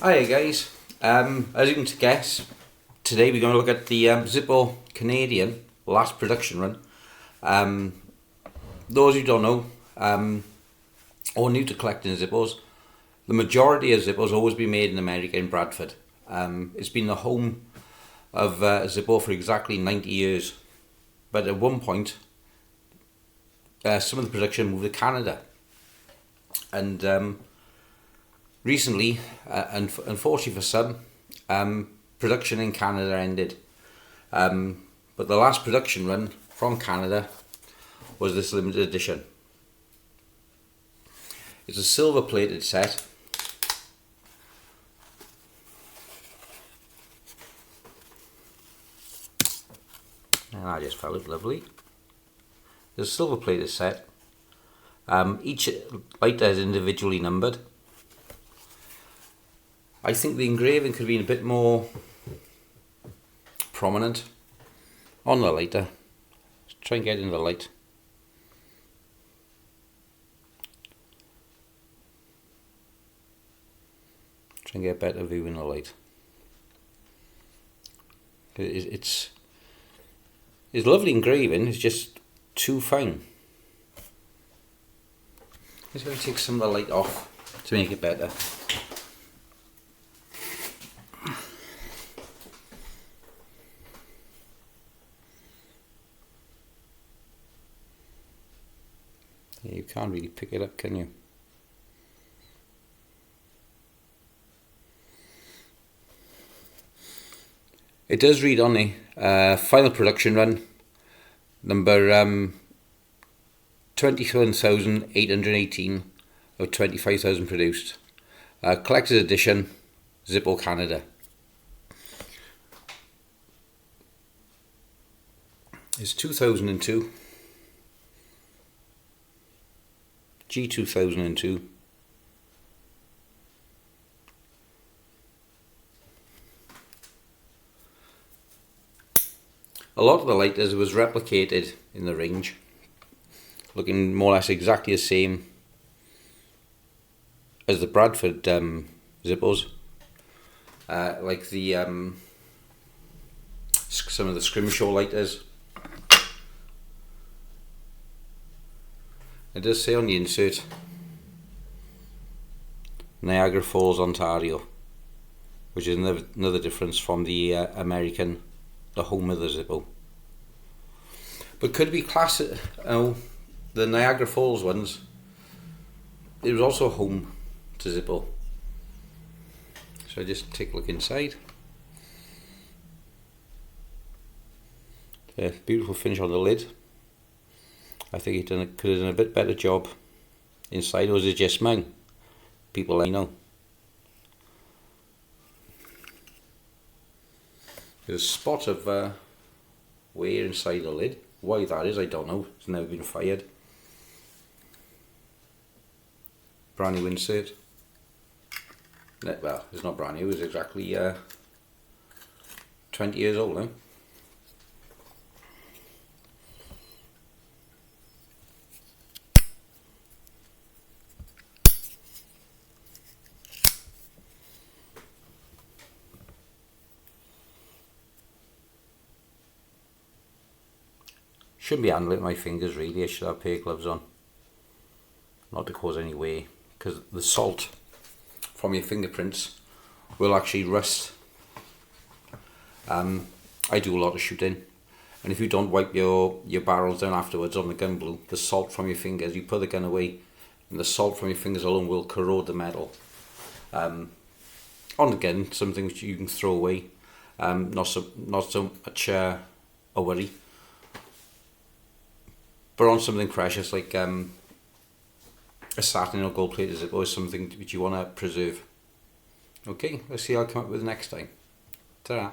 Hi guys, as you can guess, today we're going to look at the Zippo Canadian last production run. Those who don't know, or new to collecting Zippos, the majority of Zippos always been made in America, in Bradford. It's been the home of Zippo for exactly 90 years, but at one point some of the production moved to Canada, and recently, unfortunately for some, production in Canada ended. But the last production run from Canada was this limited edition. It's a silver plated set. And I just felt it lovely. It's a silver plated set. Each lighter is individually numbered. I think the engraving could have been a bit more prominent on the lighter. Let's try and get in the light. Try and get a better view in the light. It's lovely engraving, it's just too fine. Let's go take some of the light off to make it better. Yeah, you can't really pick it up, can you? It does read on the final production run, number 21,818 of 25,000 produced. Collector's edition, Zippo Canada. It's 2002. G2002. A lot of the lighters was replicated in the range, looking more or less exactly the same as the Bradford Zippos, like the some of the scrimshaw lighters. It does say on the insert, Niagara Falls, Ontario, which is another difference from the American, the home of the Zippo. But could it be classed, the Niagara Falls ones, it was also home to Zippo. So just take a look inside. Beautiful finish on the lid. I think he could have done a bit better job inside, or is it just mine? People let me know. There's a spot of wear inside the lid. Why that is, I don't know. It's never been fired. Brand new insert. Well, it's not brand new, it's exactly 20 years old now. Shouldn't be handling it with my fingers really, I should have a pair of gloves on. Not to cause any way, because the salt from your fingerprints will actually rust. I do a lot of shooting, and if you don't wipe your barrels down afterwards on the gun blue, the salt from your fingers, you put the gun away and the salt from your fingers alone will corrode the metal. On the gun, something which you can throw away, not so much a worry. But on something precious like a satin or gold plated Zippo is something which you want to preserve. Okay, let's see how I'll come up with next time. Ta-ra.